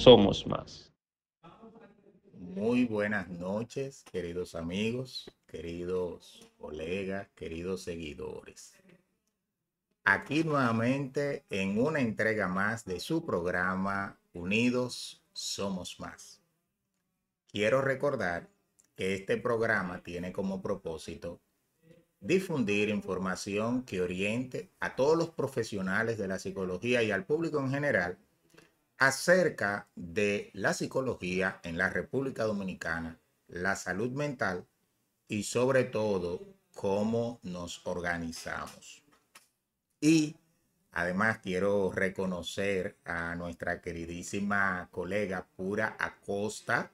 somos más. Muy buenas noches, queridos amigos, queridos colegas, queridos seguidores. Aquí nuevamente en una entrega más de su programa Unidos Somos Más. Quiero recordar que este programa tiene como propósito difundir información que oriente a todos los profesionales de la psicología y al público en general acerca de la psicología en la República Dominicana, la salud mental y sobre todo cómo nos organizamos. Y además quiero reconocer a nuestra queridísima colega Pura Acosta,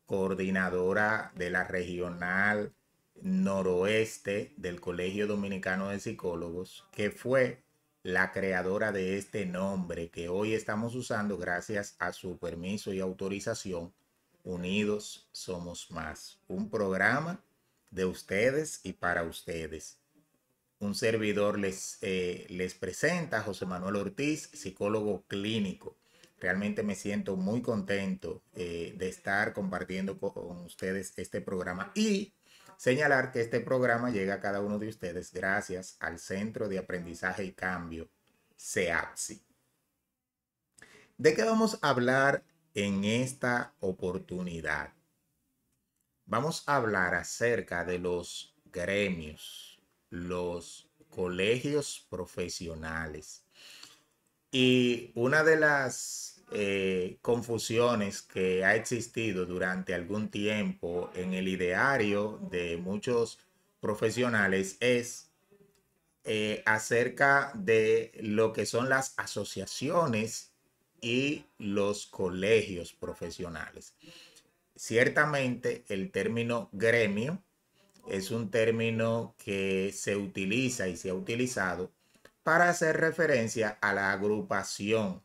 coordinadora de la regional noroeste del Colegio Dominicano de Psicólogos, que fue la creadora de este nombre que hoy estamos usando gracias a su permiso y autorización. Unidos Somos Más, un programa de ustedes y para ustedes. Un servidor les presenta José Manuel Ortiz, psicólogo clínico. Realmente me siento muy contento de estar compartiendo con ustedes este programa y señalar que este programa llega a cada uno de ustedes gracias al Centro de Aprendizaje y Cambio, CEAPSI. ¿De qué vamos a hablar en esta oportunidad? Vamos a hablar acerca de los gremios, los colegios profesionales. Y una de las confusiones que ha existido durante algún tiempo en el ideario de muchos profesionales es acerca de lo que son las asociaciones y los colegios profesionales. Ciertamente el término gremio es un término que se utiliza y se ha utilizado para hacer referencia a la agrupación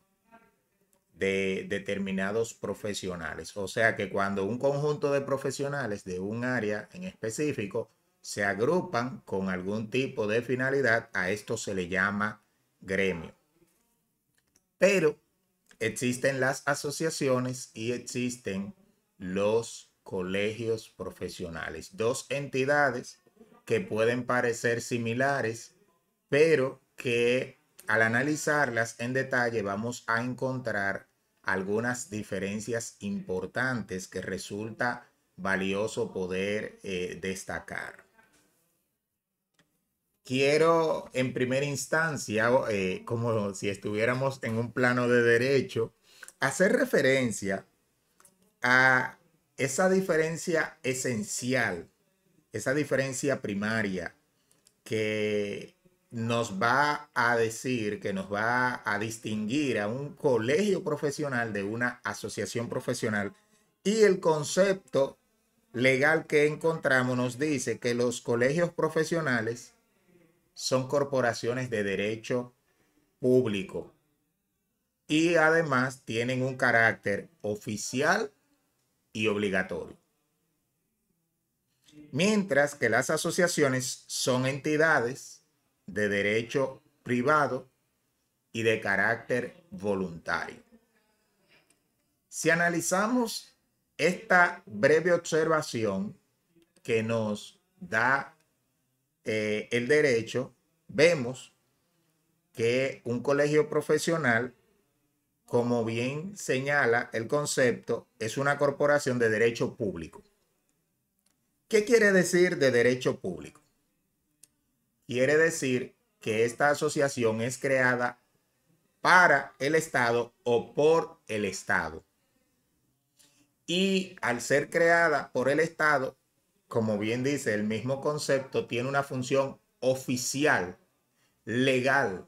de determinados profesionales. O sea que cuando un conjunto de profesionales de un área en específico se agrupan con algún tipo de finalidad, a esto se le llama gremio. Pero existen las asociaciones y existen los colegios profesionales. Dos entidades que pueden parecer similares, pero que al analizarlas en detalle vamos a encontrar algunas diferencias importantes que resulta valioso poder destacar. Quiero en primera instancia, como si estuviéramos en un plano de derecho, hacer referencia a esa diferencia esencial, esa diferencia primaria que nos va a decir, que nos va a distinguir a un colegio profesional de una asociación profesional. Y el concepto legal que encontramos nos dice que los colegios profesionales son corporaciones de derecho público y además tienen un carácter oficial y obligatorio. Mientras que las asociaciones son entidades de derecho privado y de carácter voluntario. Si analizamos esta breve observación que nos da el derecho, vemos que un colegio profesional, como bien señala el concepto, es una corporación de derecho público. ¿Qué quiere decir de derecho público? Quiere decir que esta asociación es creada para el Estado o por el Estado. Y al ser creada por el Estado, como bien dice el mismo concepto, tiene una función oficial, legal.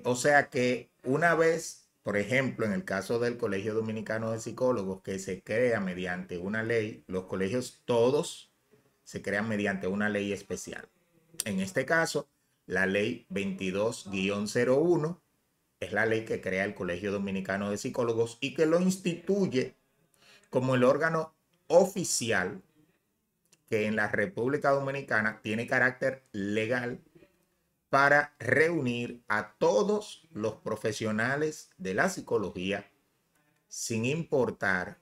O sea que una vez, por ejemplo, en el caso del Colegio Dominicano de Psicólogos, que se crea mediante una ley, los colegios todos se crean mediante una ley especial. En este caso, la ley 22-01 es la ley que crea el Colegio Dominicano de Psicólogos y que lo instituye como el órgano oficial que en la República Dominicana tiene carácter legal para reunir a todos los profesionales de la psicología sin importar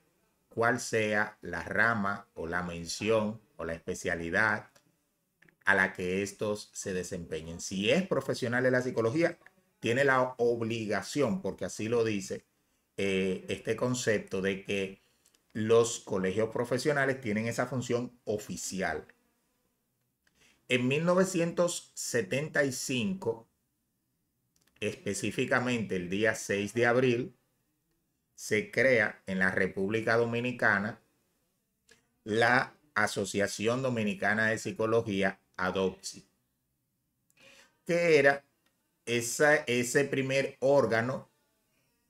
cuál sea la rama o la mención o la especialidad a la que estos se desempeñen. Si es profesional de la psicología, tiene la obligación, porque así lo dice este concepto, de que los colegios profesionales tienen esa función oficial. En 1975, específicamente el día 6 de abril, se crea en la República Dominicana la Asociación Dominicana de Psicología, ADOPSI, que era ese primer órgano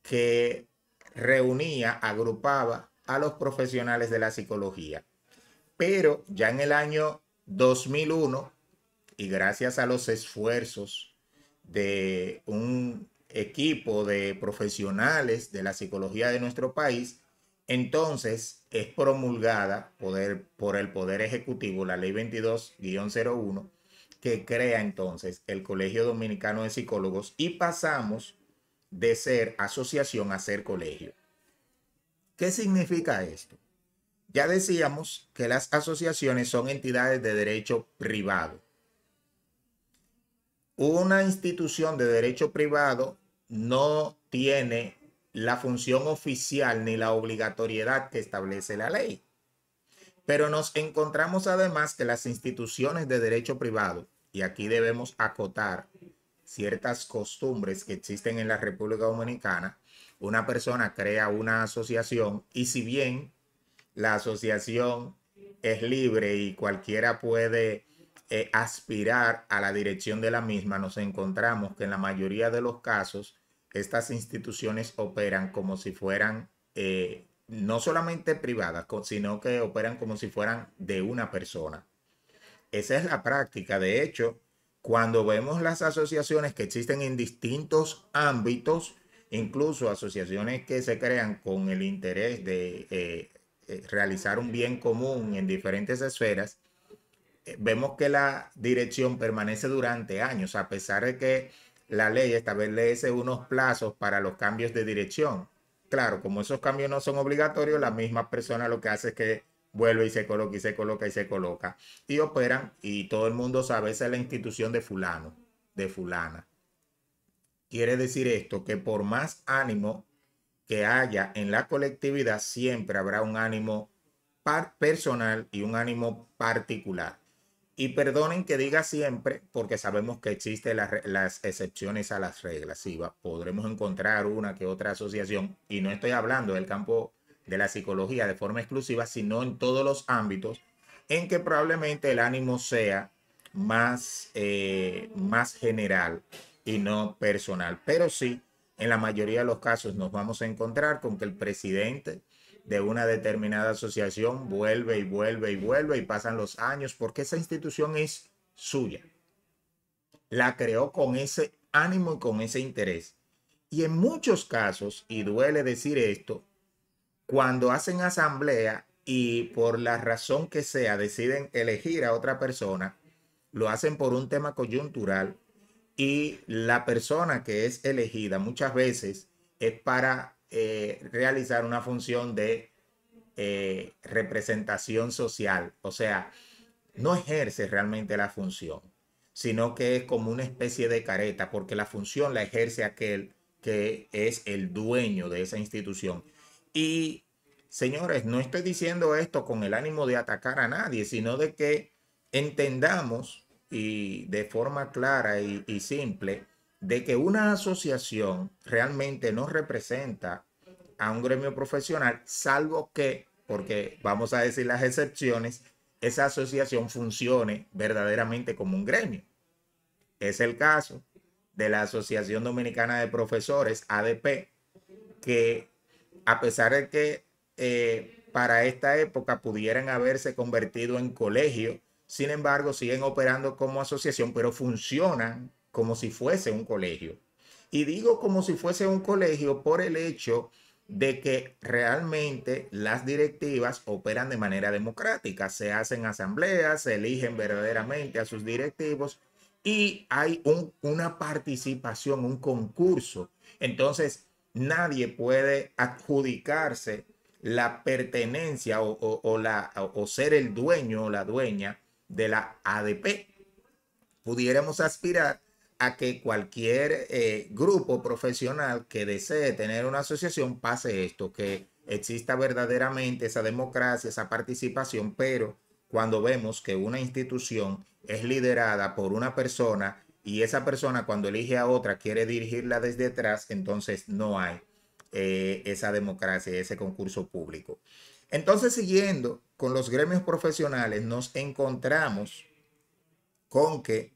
que reunía, agrupaba a los profesionales de la psicología. Pero ya en el año 2001, y gracias a los esfuerzos de un equipo de profesionales de la psicología de nuestro país, entonces es promulgada por el Poder Ejecutivo la Ley 22-01, que crea entonces el Colegio Dominicano de Psicólogos y pasamos de ser asociación a ser colegio. ¿Qué significa esto? Ya decíamos que las asociaciones son entidades de derecho privado. Una institución de derecho privado no tiene la función oficial ni la obligatoriedad que establece la ley. Pero nos encontramos además que las instituciones de derecho privado, y aquí debemos acotar ciertas costumbres que existen en la República Dominicana, una persona crea una asociación y si bien la asociación es libre y cualquiera puede aspirar a la dirección de la misma, nos encontramos que en la mayoría de los casos estas instituciones operan como si fueran no solamente privadas, sino que operan como si fueran de una persona. Esa es la práctica. De hecho, cuando vemos las asociaciones que existen en distintos ámbitos, incluso asociaciones que se crean con el interés de realizar un bien común en diferentes esferas, vemos que la dirección permanece durante años, a pesar de que la ley establece unos plazos para los cambios de dirección. Claro, como esos cambios no son obligatorios, la misma persona lo que hace es que vuelve y se coloca y se coloca y se coloca. Y operan, y todo el mundo sabe, esa es la institución de fulano, de fulana. Quiere decir esto, que por más ánimo que haya en la colectividad, siempre habrá un ánimo personal y un ánimo particular. Y perdonen que diga siempre, porque sabemos que existen las excepciones a las reglas. Sí, podremos encontrar una que otra asociación, y no estoy hablando del campo de la psicología de forma exclusiva, sino en todos los ámbitos en que probablemente el ánimo sea más general y no personal. Pero sí, en la mayoría de los casos nos vamos a encontrar con que el presidente de una determinada asociación vuelve y vuelve y vuelve y pasan los años porque esa institución es suya. La creó con ese ánimo y con ese interés. Y en muchos casos, y duele decir esto, cuando hacen asamblea y por la razón que sea deciden elegir a otra persona, lo hacen por un tema coyuntural y la persona que es elegida muchas veces es para realizar una función de representación social, o sea, no ejerce realmente la función, sino que es como una especie de careta, porque la función la ejerce aquel que es el dueño de esa institución. Y señores, no estoy diciendo esto con el ánimo de atacar a nadie, sino de que entendamos y de forma clara y simple de que una asociación realmente no representa a un gremio profesional, salvo que, porque vamos a decir las excepciones, esa asociación funcione verdaderamente como un gremio. Es el caso de la Asociación Dominicana de Profesores, ADP, que a pesar de que para esta época pudieran haberse convertido en colegio, sin embargo siguen operando como asociación, pero funcionan como si fuese un colegio. Y digo como si fuese un colegio por el hecho de que realmente las directivas operan de manera democrática, se hacen asambleas, se eligen verdaderamente a sus directivos y hay una participación, un concurso. Entonces, nadie puede adjudicarse la pertenencia o ser el dueño o la dueña de la ADP. Pudiéramos aspirar a que cualquier grupo profesional que desee tener una asociación pase esto, que exista verdaderamente esa democracia, esa participación, pero cuando vemos que una institución es liderada por una persona y esa persona cuando elige a otra quiere dirigirla desde atrás, entonces no hay esa democracia, ese concurso público. Entonces, siguiendo con los gremios profesionales, nos encontramos con que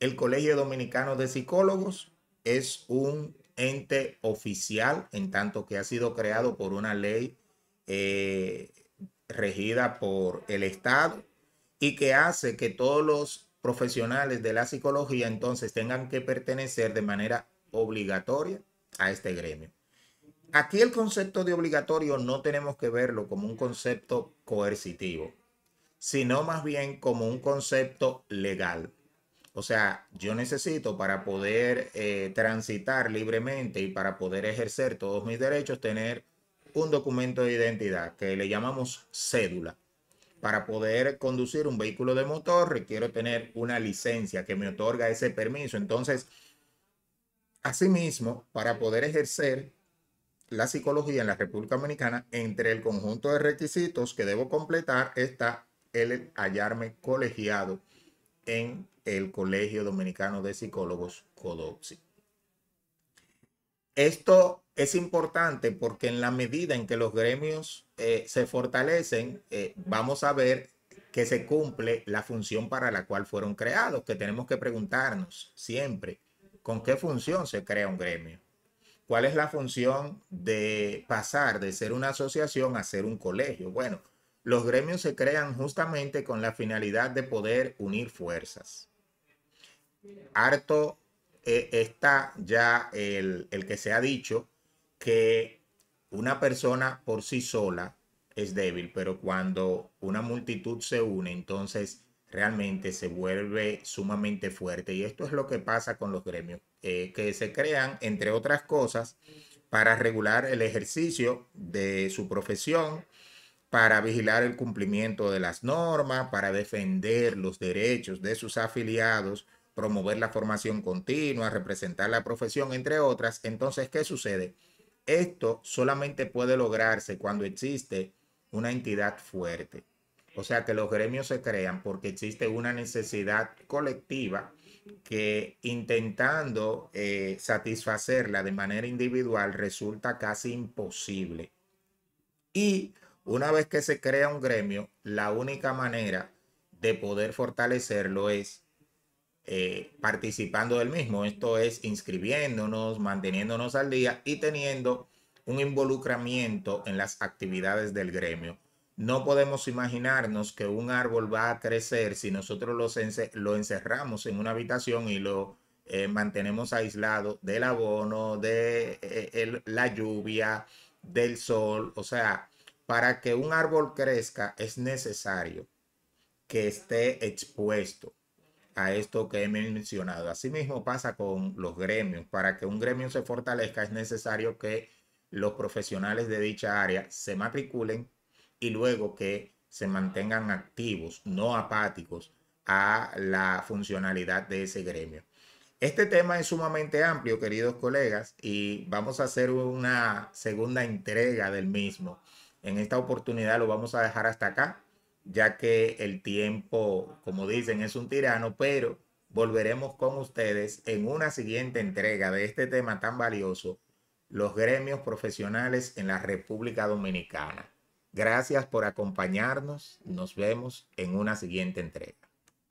el Colegio Dominicano de Psicólogos es un ente oficial, en tanto que ha sido creado por una ley eh, regida por el Estado y que hace que todos los profesionales de la psicología entonces tengan que pertenecer de manera obligatoria a este gremio. Aquí el concepto de obligatorio no tenemos que verlo como un concepto coercitivo, sino más bien como un concepto legal. O sea, yo necesito para poder transitar libremente y para poder ejercer todos mis derechos tener un documento de identidad que le llamamos cédula. Para poder conducir un vehículo de motor requiero tener una licencia que me otorga ese permiso. Entonces, asimismo, para poder ejercer la psicología en la República Dominicana, entre el conjunto de requisitos que debo completar está el hallarme colegiado en el Colegio Dominicano de Psicólogos, CODOPSI. Esto es importante porque en la medida en que los gremios se fortalecen, vamos a ver que se cumple la función para la cual fueron creados, que tenemos que preguntarnos siempre, ¿con qué función se crea un gremio? ¿Cuál es la función de pasar de ser una asociación a ser un colegio? Bueno, los gremios se crean justamente con la finalidad de poder unir fuerzas. Harto está ya el que se ha dicho que una persona por sí sola es débil, pero cuando una multitud se une, entonces realmente se vuelve sumamente fuerte. Y esto es lo que pasa con los gremios, que se crean, entre otras cosas, para regular el ejercicio de su profesión, para vigilar el cumplimiento de las normas, para defender los derechos de sus afiliados, promover la formación continua, representar la profesión, entre otras. Entonces, ¿qué sucede? Esto solamente puede lograrse cuando existe una entidad fuerte. O sea que los gremios se crean porque existe una necesidad colectiva que intentando satisfacerla de manera individual resulta casi imposible. Y una vez que se crea un gremio, la única manera de poder fortalecerlo es participando del mismo. Esto es inscribiéndonos, manteniéndonos al día y teniendo un involucramiento en las actividades del gremio. No podemos imaginarnos que un árbol va a crecer si nosotros lo encerramos en una habitación y lo mantenemos aislado del abono, de la lluvia, del sol. O sea, para que un árbol crezca es necesario que esté expuesto a esto que he mencionado. Asimismo pasa con los gremios. Para que un gremio se fortalezca es necesario que los profesionales de dicha área se matriculen y luego que se mantengan activos, no apáticos a la funcionalidad de ese gremio. Este tema es sumamente amplio, queridos colegas, y vamos a hacer una segunda entrega del mismo. En esta oportunidad lo vamos a dejar hasta acá, ya que el tiempo, como dicen, es un tirano, pero volveremos con ustedes en una siguiente entrega de este tema tan valioso, los gremios profesionales en la República Dominicana. Gracias por acompañarnos. Nos vemos en una siguiente entrega.